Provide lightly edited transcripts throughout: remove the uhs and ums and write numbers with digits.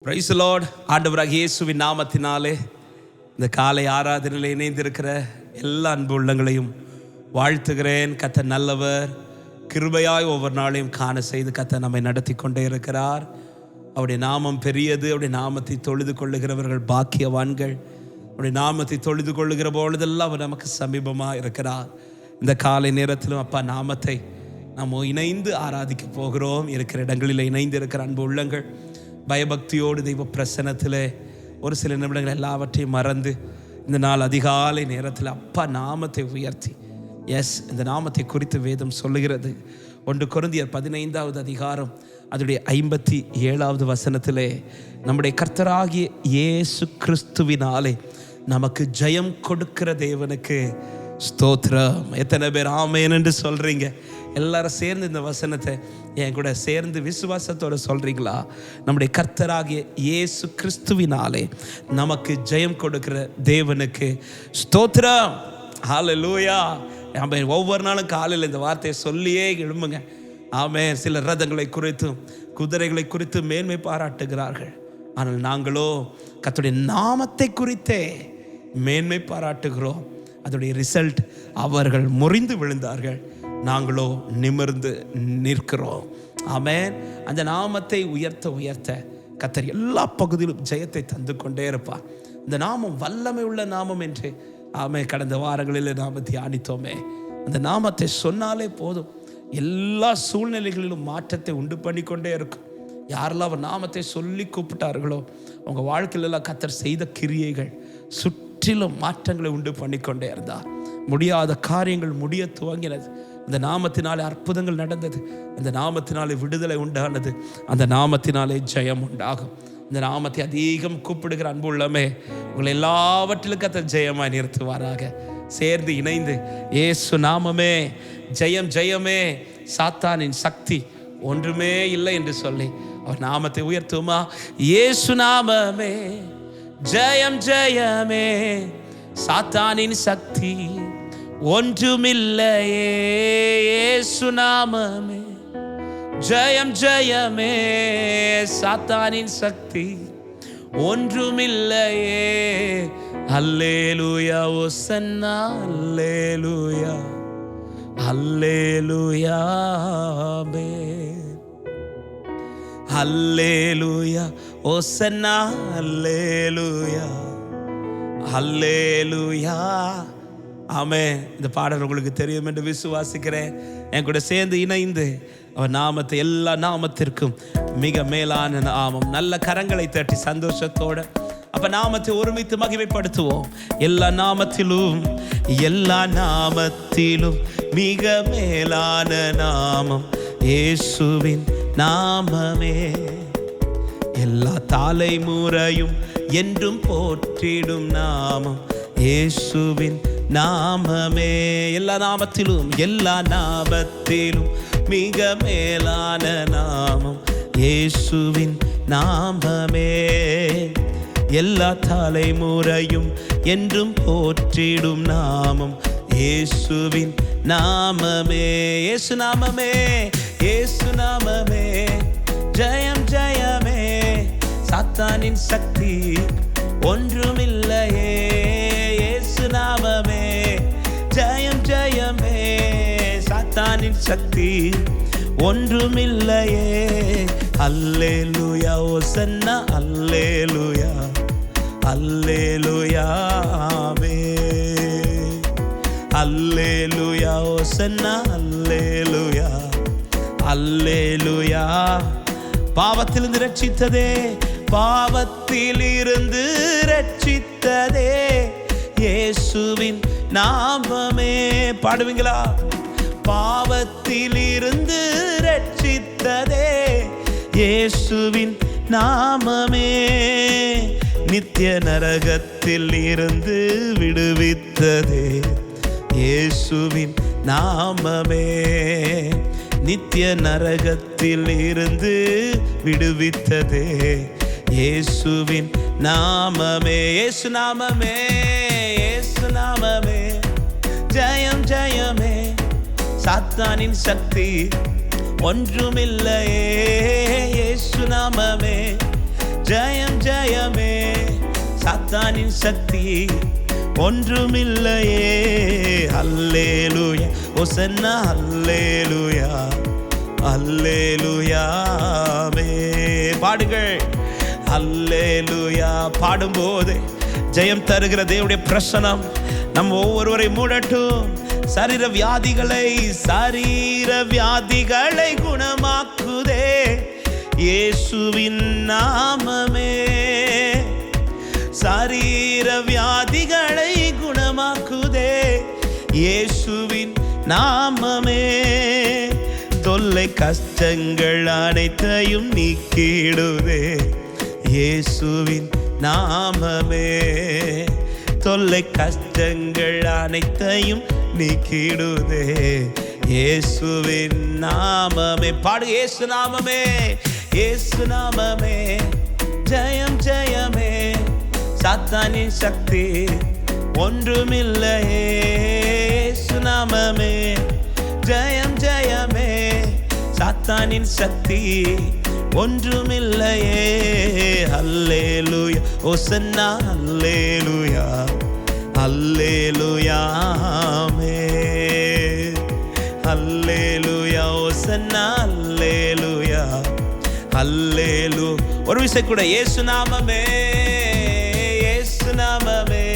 Praise the Lord. ஆண்டவராகிய இயேசுவின் நாமத்தினாலே இந்த காலை ஆராதனையில் இணைந்திருக்கிற எல்லா அன்பு உள்ளங்களையும் வாழ்த்துகிறேன். கர்த்தர் நல்லவர், கிருபையாய் ஒவ்வொரு நாளையும் காண செய்து கர்த்தர் நம்மை நடத்தி கொண்டே இருக்கிறார். அவருடைய நாமம் பெரியது. அவருடைய நாமத்தை தொழுது கொள்ளுகிறவர்கள் பாக்கியவான்கள். அவருடைய நாமத்தை தொழுது கொள்ளுகிற பொழுதெல்லாம் அவர் நமக்கு சமீபமாக இருக்கிறார். இந்த காலை நேரத்திலும் அப்பா நாமத்தை நாம் இணைந்து ஆராதிக்க போகிறோம். இருக்கிற இடங்களில் இணைந்து இருக்கிற அன்பு உள்ளங்கள் பயபக்தியோடு தெய்வ பிரசன்னத்தில் ஒரு சில நிமிடங்கள் எல்லாவற்றையும் மறந்து இந்த நாள் அதிகாலை நேரத்தில் அப்பா நாமத்தை உயர்த்தி இந்த நாமத்தை குறித்து வேதம் சொல்லுகிறது. 1 கொரிந்தியர் 15வது அதிகாரம் அதனுடைய 57வது வசனத்திலே நம்முடைய கர்த்தராகிய இயேசு கிறிஸ்துவினாலே நமக்கு ஜெயம் கொடுக்கிற தேவனுக்கு ஸ்தோத்திரம். எத்தனை பேர் ஆமென் என்று சொல்றீங்க? எல்லாரும் சேர்ந்து இந்த வசனத்தை என் கூட சேர்ந்து விசுவாசத்தோட சொல்றீங்களா? நம்முடைய கர்த்தராகிய இயேசு கிறிஸ்துவினாலே நமக்கு ஜெயம் கொடுக்கிற தேவனுக்கு ஸ்தோத்திரம். ஹல்லேலூயா. ஆமென். ஒவ்வொரு நாளும் காலையில் இந்த வார்த்தையை சொல்லியே எழும்புங்க. ஆமென். சில ரதங்களை குறித்தும் குதிரைகளை குறித்து மேன்மை பாராட்டுகிறார்கள். ஆனால் நாங்களோ கர்த்தருடைய நாமத்தை குறித்தே மேன்மை பாராட்டுகிறோம். அதோடைய ரிசல்ட், அவர்கள் முறிந்து விழுந்தார்கள், நாங்களோ நிமிர்ந்து நிற்கிறோம். ஆமென். அந்த நாமத்தை உயர்த்த உயர்த்த கர்த்தர் எல்லா பகுதியிலும் ஜெயத்தை தந்து கொண்டே இருப்பார். இந்த நாமம் வல்லமை உள்ள நாமம் என்று கடந்த வாரங்களில் நாம் தியானித்தோமே. அந்த நாமத்தை சொன்னாலே போதும், எல்லா சூழ்நிலைகளிலும் மாற்றத்தை உண்டு பண்ணி கொண்டே இருக்கும். யாரெல்லாம் அவர் நாமத்தை சொல்லி கூப்பிட்டார்களோ அவங்க வாழ்க்கையிலெல்லாம் கர்த்தர் செய்த கிரியைகள் சுற்றிலும் மாற்றங்களை உண்டு பண்ணிக்கொண்டே இருந்தார். முடியாத காரியங்கள் முடிய துவங்கினது. அந்த நாமத்தினாலே அற்புதங்கள் நடந்தது. அந்த நாமத்தினாலே விடுதலை உண்டானது. அந்த நாமத்தினாலே ஜெயம் உண்டாகும். இந்த நாமத்தை அதிகம் கூப்பிடுகிற அன்பு உள்ளமே உங்களை எல்லாவற்றிலும் கர்த்தர் ஜெயமாய் நிறுத்துவாராக. சேர்ந்து இணைந்து இயேசு நாமமே ஜெயம், ஜெயமே, சாத்தானின் சக்தி ஒன்றுமே இல்லை என்று சொல்லி அவர் நாமத்தை உயர்த்துமா? இயேசு நாமமே ஜெயம், ஜெயமே, சாத்தானின் சக்தி ஒன்றுமில்லையே. இயேசு நாமமே ஜெயம், ஜெயமே, சாத்தானின் சக்தி ஒன்றுமில்லையே. அல்லேலூயா, ஓசன்னா, அல்லேலூயா, அல்லேலூயா, ஆமென். அல்லேலூயா, ஓசன்னா, அல்லேலூயா, அல்லேலூயா, ஆமென். இந்த பாடல் உங்களுக்கு தெரியும் என்று விசுவாசிக்கிறேன். என் கூட சேர்ந்து இணைந்து அவர் நாமத்தை, எல்லா நாமத்திற்கும் மிக மேலான நாமம். நல்ல கரங்களை தட்டி சந்தோஷத்தோட அப்ப நாமத்தை ஒருமித்து மகிமைப்படுத்துவோம். எல்லா நாமத்திலும், எல்லா நாமத்திலும் மிக மேலான நாமம் இயேசுவின் நாமமே. எல்லா தலைமுறையும் என்றும் போற்றிடும் நாமம் இயேசுவின் நாமமே. எல்லா நாமத்திலும், எல்லா நாமத்திலும் மிக மேலான நாமம் இயேசுவின் நாமமே. எல்லா தலைமுறையும் என்றும் போற்றிடும் நாமம் இயேசுவின் நாமமே. இயேசு நாமமே, இயேசு நாமமே, ஜெயம், ஜெயமே, சாத்தானின் சக்தி ஒன்றுமில்லையே. இயேசு நாமமே ஜெயம், ஜெயமே, சாத்தானின் சக்தி ஒன்றுமில்லையே. அல்லேலூயா, ஓசன்னா, அல்லேலூயா, அல்லேலூயா, ஆமென். அல்லேலூயா, ஓசன்னா, அல்லேலூயா, அல்லேலூயா. பாவத்திலிருந்து ரட்சித்ததே, பாவத்திலிருந்து ரட்சித்ததே இயேசுவின் நாமமே. பாடுவீங்களா? பாவத்திலிருந்து ரட்சித்ததே இயேசுவின் நாமமே. நித்திய நரகத்தில் இருந்து விடுவித்ததே இயேசுவின் நாமமே. நித்திய நரகத்தில் இருந்து விடுவித்ததே இயேசுவின் நாமமே. இயேசு நாமமே, இயேசு நாமமே, ஜெயம், ஜெயமே, சாத்தானின் சக்தி ஒன்றுமில்லையே. இயேசு நாமமே ஜெயம் ஜெயமே. சாத்தானின் சக்தி ஒன்றுமில்லையே. அல்லேலூயா ஓசன்னா அல்லேலூயா அல்லேலூயாமே. பாடுங்கள் அல்லேலூயா. பாடும்போது ஜெயம் தருகிற தேவனுடைய பிரசனம் நம்ம ஒவ்வொருவரை மூடட்டும். சரீர வியாதிகளை குணமாக்குதே இயேசுவின் நாமமே. சரீர வியாதிகளை குணமாக்குதே இயேசுவின் நாமமே. தொல்லை கஷ்டங்கள் அனைத்தையும் நீக்கிடுதே இயேசுவின் நாமமே. தொல்லை கஷ்டங்கள் அனைத்தையும் நீக்கிடுதே இயேசுவின் நாமமே. பாடு இயேசு நாமமே, இயேசு நாமமே. ஜெயம் ஜெயமே. சாத்தானின் சக்தி ஒன்றுமில்லையே. இயேசு நாமமே. ஜெயம் ஜெயமே. சாத்தானின் சக்தி ஒன்றுமில்லையே. அல்லேலூயா ஓசன்னா அல்லேலூயா அல்லேலூயாமே. அல்லேலூயா ஓசன்னா அல்லேலூயா அல்லேலூ. ஒரு விஷயம் கூட இயேசு நாமமே, இயேசு நாமமே.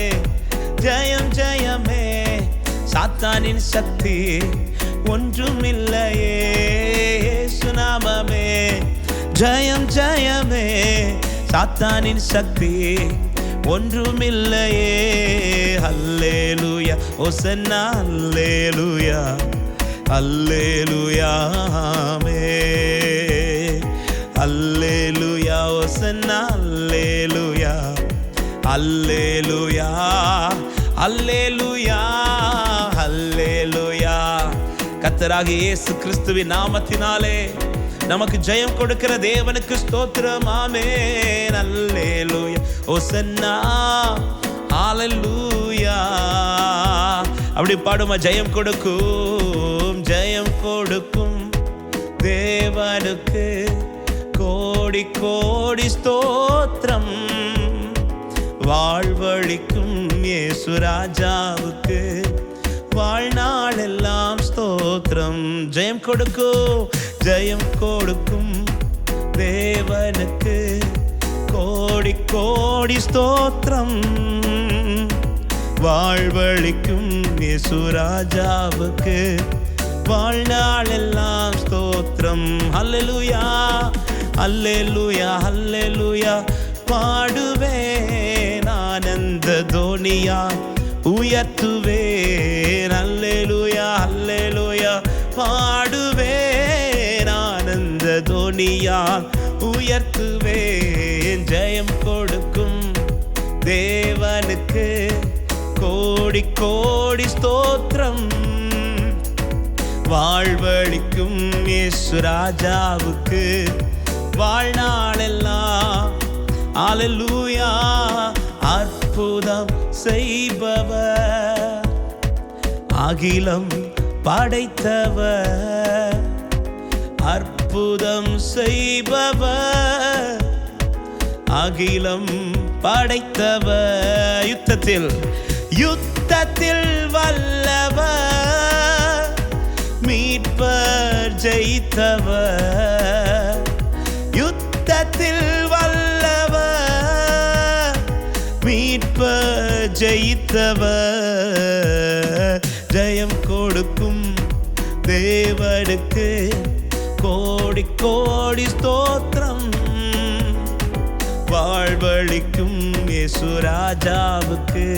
ஜெயம் ஜெயமே. சாத்தானின் சக்தி ஒன்றுமில்லையே. இயேசு நாமமே. ஜெயம் ஜெயமே. சாத்தானின் சக்தி ஒன்றுமில்லையே. அல்லேலூயா ஓசன்னா அல்லேலூயா அல்லேலூயாமே. அல்லேலூயா ஓசன்னா அல்லேலூயா அல்லேலூயா அல்லேலூயா அல்லேலூயா. கர்த்தராகிய இயேசு கிறிஸ்துவின் நாமத்தினாலே நமக்கு ஜெயம் கொடுக்கிற தேவனுக்கு ஸ்தோத்திரம். ஆமென். அல்லேலூயா ஓசன்னா ஹல்லேலூயா. அப்படி பாடுமா. ஜெயம் கொடுக்கும், ஜெயம் கொடுக்கும் தேவனுக்கு கோடி கோடி ஸ்தோத்திரம். வாழ்வழிக்கும் இயேசு ராஜாவுக்கு வாழ்நாள் எல்லாம் ஸ்தோத்திரம். ஜெயம் கொடுக்கும், ஜெயம் கொடுக்கும் தேவனுக்கு கோடி கோடி ஸ்தோத்திரம். வாழ்வழிக்கும் இயேசு ராஜாவுக்கு வாழ்நாள் எல்லாம் ஸ்தோத்திரம். அல்லேலூயா அல்லேலூயா அல்லேலூயா. பாடுவேன் ஆனந்த தோனியா உயர்த்துவேன். அல்லேலூயா அல்லேலூயா. பாடுவேன் ஆனந்த தோனியா உயர்த்துவேன். ஜெயம் கொடுக்கும் தேவனுக்கு கோடி கோடி ஸ்தோத்திரம். வாழ்வழிக்கும் இயேசு ராஜாவுக்கு வாழ்நாளெல்லாம் அல்லேலூயா. அற்புதம் செய்பவர், அகிலம் படைத்தவர். அற்புதம் செய்பவர், அகிலம் படைத்தவர். யுத்தத்தில் வல்லவர், மீட்பர் ஜெயித்தவர். யுத்தத்தில் வல்லவர், மீட்பர் ஜெயித்தவர். ஜெயம் கொடுக்கும் தேவனுக்கு கோடி கோடி ஸ்தோத்திரம். வாழ்வழிக்கும் இயேசு ராஜாவுக்கு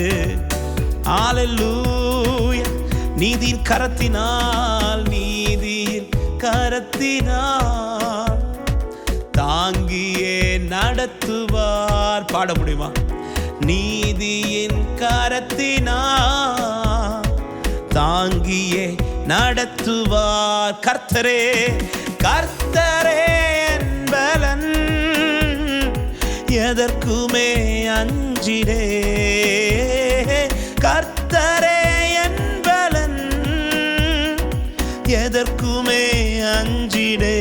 அல்லேலூயா. நீதியின் கரத்தினால், நீதியின் கரத்தினால் தாங்கியே நடத்துவார். பாட முடியுமா? நீதியின் கரத்தினால் தாங்கியே நடத்துவார். கர்த்தரே கர்த்தரே என்பலன், எதற்குமே அஞ்சிடே. கர்த்தரே என்பலன், எதற்குமே அஞ்சிடே.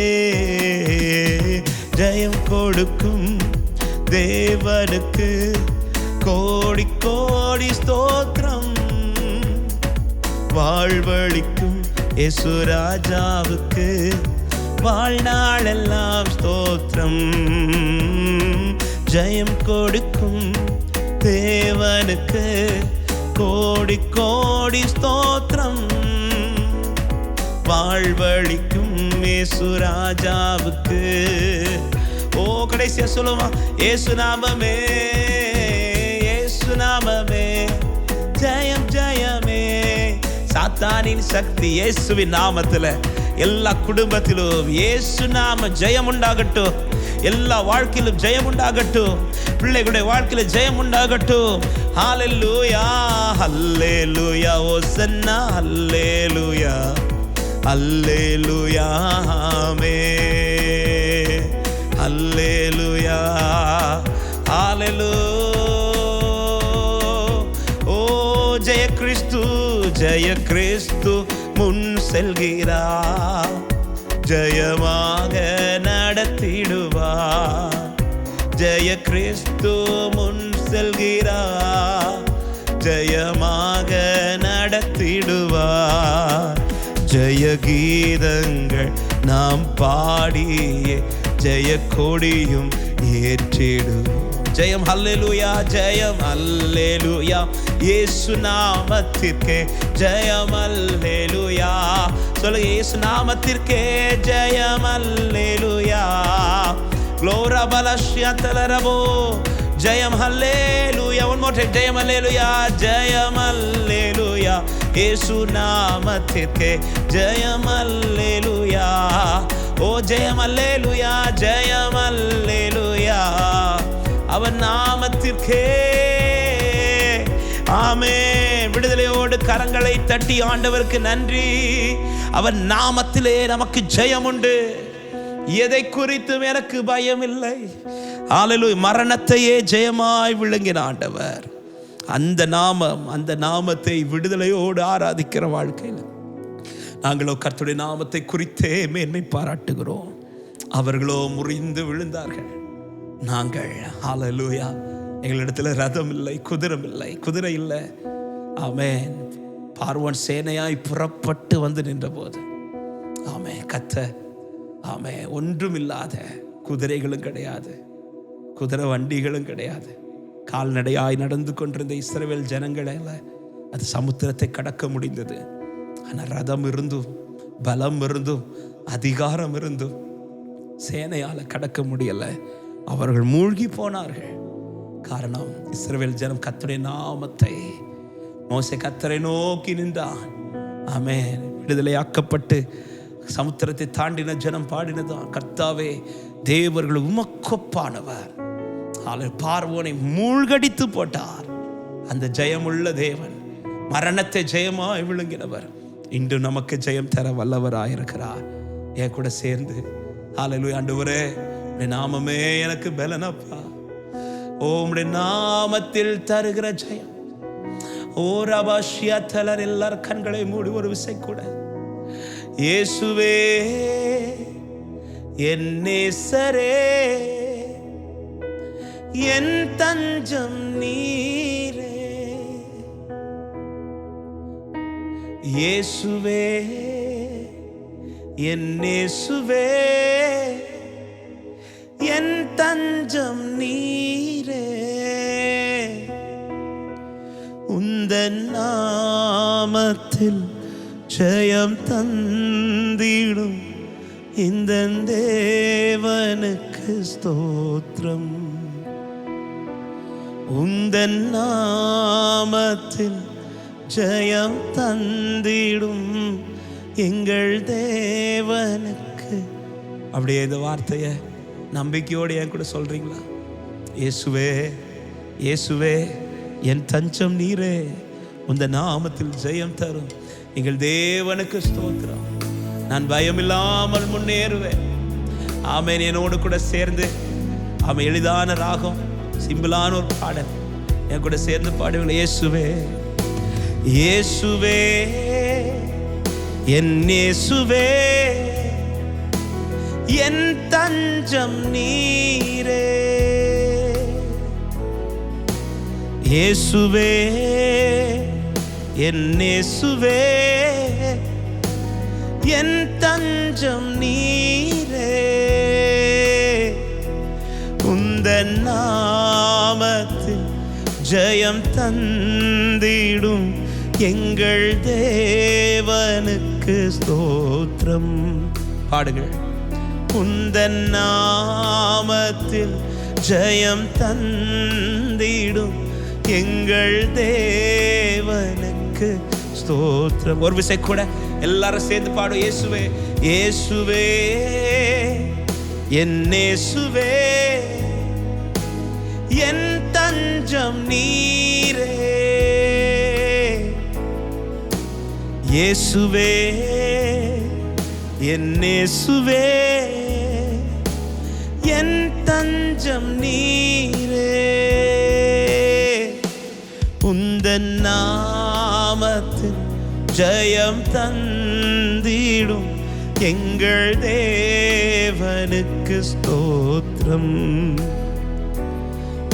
ஜெயம் கொடுக்கும் தேவனுக்கு கோடி கோடி ஸ்தோத்திரம். வாழ்வழிக்கும் இயேசு ராஜாவுக்கு வாழ்நாளெல்லாம் ஸ்தோத்திரம். ஜெயம் கொடுக்கும் தேவனுக்கு கோடி கோடி ஸ்தோத்திரம். வாழ்வழிக்கும் இயேசு ராஜாவுக்கு. ஓ கடைசியா சொல்லுமா, இயேசு நாமமே, இயேசு நாமமே, ஜெயம் ஜெயமே. சாத்தானின் சக்தி இயேசுவின் நாமத்துல எல்லா குடும்பத்திலும் இயேசு நாம ஜெயம் உண்டாகட்டும். எல்லா வாழ்க்கையிலும் ஜெயம் உண்டாகட்டும். பிள்ளைகளுடைய வாழ்க்கையில ஜெயம் உண்டாகட்டும். ஹல்லேலூயா ஹல்லேலூயா ஓசன்னா ஹல்லேலூயா ஹல்லேலூயா ஆமென் ஹல்லேலூயா ஹல்லேலூயா. ஓ ஜெய கிறிஸ்து ஜெய கிறிஸ்து முன் செல்கிறார், ஜெயமாக நடத்திடுவார். ஜெய கிறிஸ்து முன் செல்கிறார், ஜெயமாக நடத்திடுவார். ஜெய கீதங்கள் நாம் பாடியே ஜெய கொடியும் ஏற்றிடுவோம். ஜெயம் ஹல்லேலூயா ஜெயம் ஹல்லேலூயா இயேசு நாமத்திற்கே ஜெயம் ஹல்லேலூயா. சொல்லுங்க, இயேசு நாமத்திற்கே ஜெயம் ஹல்லேலூயா. க்ளோரா பலஷ்யா தலரபோ ஜெயம் ஹல்லேலூயா. ஒன் மோர் டைம் ஜெயம் ஹல்லேலூயா ஜெயம் ஹல்லேலூயா இயேசு நாமத்திற்கே ஜெயம் ஹல்லேலூயா. ஓ ஜெயம் ஹல்லேலூயா ஜெயம் ஹல்லேலூயா அவன் நாமத்திற்கே. ஆமென். விடுதலையோடு கரங்களை தட்டி ஆண்டவருக்கு நன்றி. அவன் நாமத்திலே நமக்கு ஜெயம் உண்டு. எதை குறித்தும் எனக்கு பயம் இல்லை. ஹல்லேலூயா. மரணத்தையே ஜெயமாய் விழுங்கின ஆண்டவர். அந்த நாமம், அந்த நாமத்தை விடுதலையோடு ஆராதிக்கிற வாழ்க்கையில் நாங்களோ கர்த்தருடைய நாமத்தை குறித்தே மேன்மை பாராட்டுகிறோம். அவர்களோ முறிந்து விழுந்தார்கள். நாங்கள் ஹல்லேலூயா எங்களிடத்தில் ரதம் இல்லை, குதிரை இல்லை. ஆமென். பார்வோன் சேனையாய் புறப்பட்டு வந்து நின்ற போது ஆமென் கர்த்தர் ஆமென் ஒன்றுமில்லாத குதிரைகளும் கிடையாது, குதிரை வண்டிகளும் கிடையாது, கால்நடையாய் நடந்து கொண்டிருந்த இஸ்ரவேல் ஜனங்களால் அது சமுத்திரத்தை கடக்க முடிந்தது. ஆனால் ரதம் இருந்தும் பலம் இருந்தும் அதிகாரம் இருந்தும் சேனையால் கடக்க முடியலை. அவர்கள் மூழ்கி போனார்கள். காரணம், இஸ்ரவேல் ஜனம் கர்த்தருடைய நாமத்தை, மோசே கர்த்தரை நோக்கி நின்றான். ஆமென். விடுதலையாக்கப்பட்டு சமுத்திரத்தை தாண்டின ஜனம் பாடினதான், கர்த்தாவே தேவர்கள் உமக்கொப்பானவர். பார்வோனை மூழ்கடித்து போட்டார். அந்த ஜெயமுள்ள தேவன், மரணத்தை ஜெயமாய் விழுங்கினவர், இன்று நமக்கு ஜெயம் தர வல்லவராயிருக்கிறார். என் கூட சேர்ந்து ஹல்லேலூயா ஆண்டவரே உம்முடைய நாமமே எனக்கு பலனப்பா. ஓ உம்முடைய நாமத்தில் தருகிற ஜெயம். ஓ ரபாஷியா தலர். எல்லார் கண்களை மூடி ஒரு விசை கூட. இயேசுவே என் நேசரே, என் தஞ்சம் நீரே. இயேசுவே என் நேசுவே, என் தஞ்சம் நீரே. உந்தன் நாமத்தில் ஜெயம் தந்திடும் இந்த தேவனுக்கு ஸ்தோத்திரம். உந்தன் நாமத்தில் ஜெயம் தந்திடும் எங்கள் தேவனுக்கு. அப்படியே இந்த வார்த்தையை நம்பிக்கையோடு என் கூட சொல்றீங்களா? இயேசுவே இயேசுவே என் தஞ்சம் நீரே, உந்த நாமத்தில் ஜெயம் தரும் எங்கள் தேவனுக்கு ஸ்தோத்திரம். நான் பயமில்லாமல் முன்னேறுவேன். ஆமென். என்னோடு கூட சேர்ந்து ஆமென். எளிதான ராகம், சிம்பிளான ஒரு பாடல் என் கூட சேர்ந்து பாடுவீங்களா? இயேசுவே இயேசுவே என் இயேசுவே, என் தஞ்சம் நீரே. இயேசுவே என் இயேசுவே என் தஞ்சம் நீரே, உந்தன் நாமத்தில் ஜெயம் தந்திடும் எங்கள் தேவனுக்கு ஸ்தோத்திரம். பாடுங்கள். உந்தன் நாமத்தில் ஜெயம் தந்திடும் எங்கள் தேவனுக்கு ஸ்தோத்திரம். ஒரு விசை கூட எல்லாரும் சேர்ந்து பாடும். இயேசுவே இயேசுவே என் இயேசுவே என் தஞ்சம் நீரே, இயேசுவே என் இயேசுவே என் தஞ்சம் நீரே, உந்தன் நாமத்தில் ஜெயம் தந்திடும் எங்கள் தேவனுக்கு ஸ்தோத்திரம்.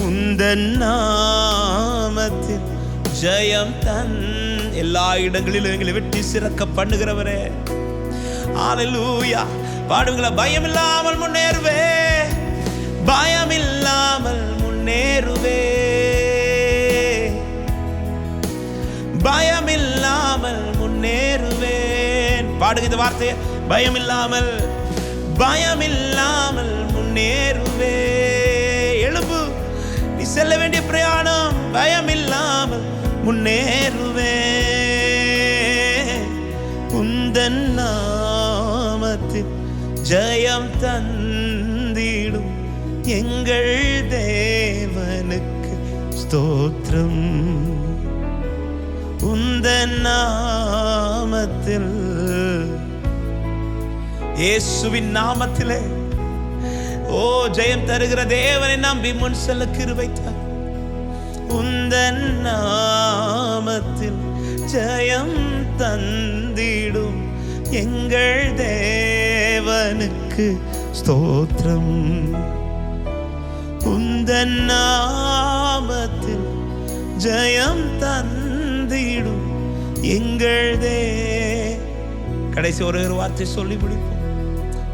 உந்தன் நாமத்தில் ஜெயம் எல்லா இடங்களிலும் எங்களை வெட்டி சிறக்க பண்ணுகிறவரே, ஹல்லேலூயா. பாடுங்களா. பயம் இல்லாமல் முன்னேறுவே, பயம் இல்லாமல் முன்னேறுவே, பயம் இல்லாமல் முன்னேறுவேன். பாடுங்க இந்த வார்த்தையை. பயம் இல்லாமல், பயம் இல்லாமல் முன்னேறுவே. எழும்பு, நீ செல்ல வேண்டிய பிரயாணம். பயம் இல்லாமல் முன்னேறுவே, உந்தன் நாமத்தில் ஜெயம் தந்திடும் எங்கள் தேவனுக்கு ஸ்தோத்திரம். உந்தன் நாமத்தில், இயேசுவின் நாமத்திலே ஓ ஜெயம் தருகிற தேவனை நம்பி முன் செல்ல கிருபை தார். உந்தன் நாமத்தில் ஜெயம் தந்திடும் எங்கள் தேவனுக்கு ஸ்தோத்திரம். உந்தன் நாமத்தில் ஜெயம் தந்திடும் எங்கள் கடைசி ஒரு வார்த்தை சொல்லி முடிப்போம்.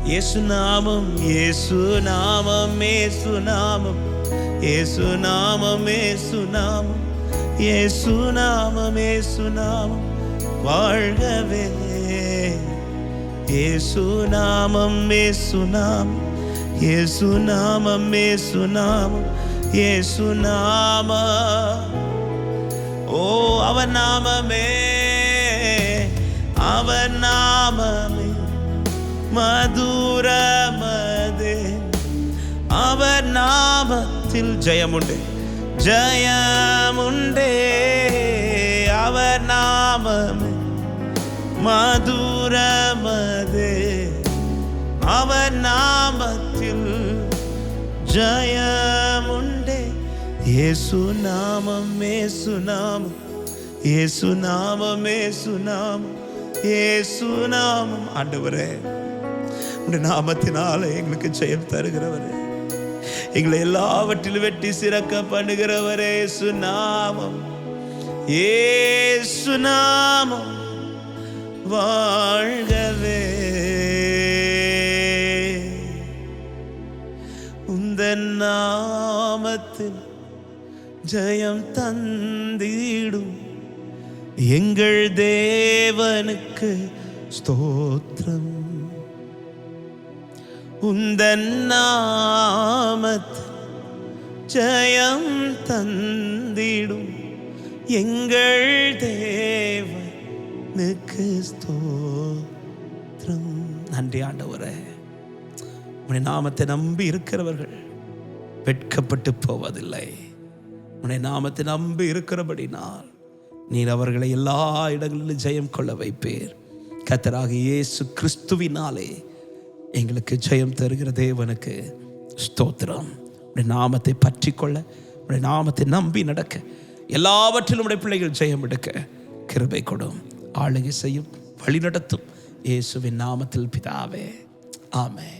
இயேசு நாமம், இயேசு நாமம், இயேசு நாமம், இயேசு நாமம், இயேசு நாமம், இயேசு நாமம், இயேசு நாமம் வாழ்கவே. இயேசு நாமம், இயேசு நாமம், இயேசு நாமம், இயேசு நாமம், இயேசு நாமம். ஓ அவர் நாமமே, அவர் நாமமே மதுரமதே, அவர் நாமத்தில் ஜெயமுண்டே, ஜெயமுண்டே. அவர் நாமமே மதுரமதே, அவர் நாமத்தில் ஜெயமுண்டே. இயேசு நாமம், இயேசு நாமம், இயேசு நாமம், இயேசு நாமம், இயேசு நாமம். ஆண்டவரே, உடைய நாமத்தினால எங்களுக்கு ஜெயம் தருகிறவரே, எங்களை எல்லாவற்றிலும் வெட்டி சிறக்க பண்ணுகிறவரே, இயேசு நாமம், இயேசு நாமம் வாழ்கவே. உந்தன் நாமத்தில் ஜெயம் தந்திடும் எங்கள் தேவனுக்கு ஸ்தோத்திரம். உந்தன் நாமத்தில் ஜெயம் தந்திடும் எங்கள் தேவனுக்கு ஸ்தோத்திரம். நன்றி ஆண்டவரே. உன்னுடைய நாமத்தை நம்பி இருக்கிறவர்கள் வெட்கப்பட்டு போவதில்லை. உன்னுடைய நாமத்தை நம்பி இருக்கிறபடினால் நீர் அவர்களை எல்லா இடங்களிலும் ஜெயம் கொள்ள வைப்பீர். கர்த்தராக இயேசு கிறிஸ்துவினாலே எங்களுக்கு ஜெயம் தருகிற தேவனுக்கு ஸ்தோத்திரம். உடைய நாமத்தை பற்றி கொள்ள, உடைய நாமத்தை நம்பி நடக்க, எல்லாவற்றிலும் உடைய பிள்ளைகள் ஜெயம் எடுக்க கிருபை கொடும், ஆளுகை செய்யும், வழி நடத்தும். இயேசுவின் நாமத்தில் பிதாவே, ஆமென்.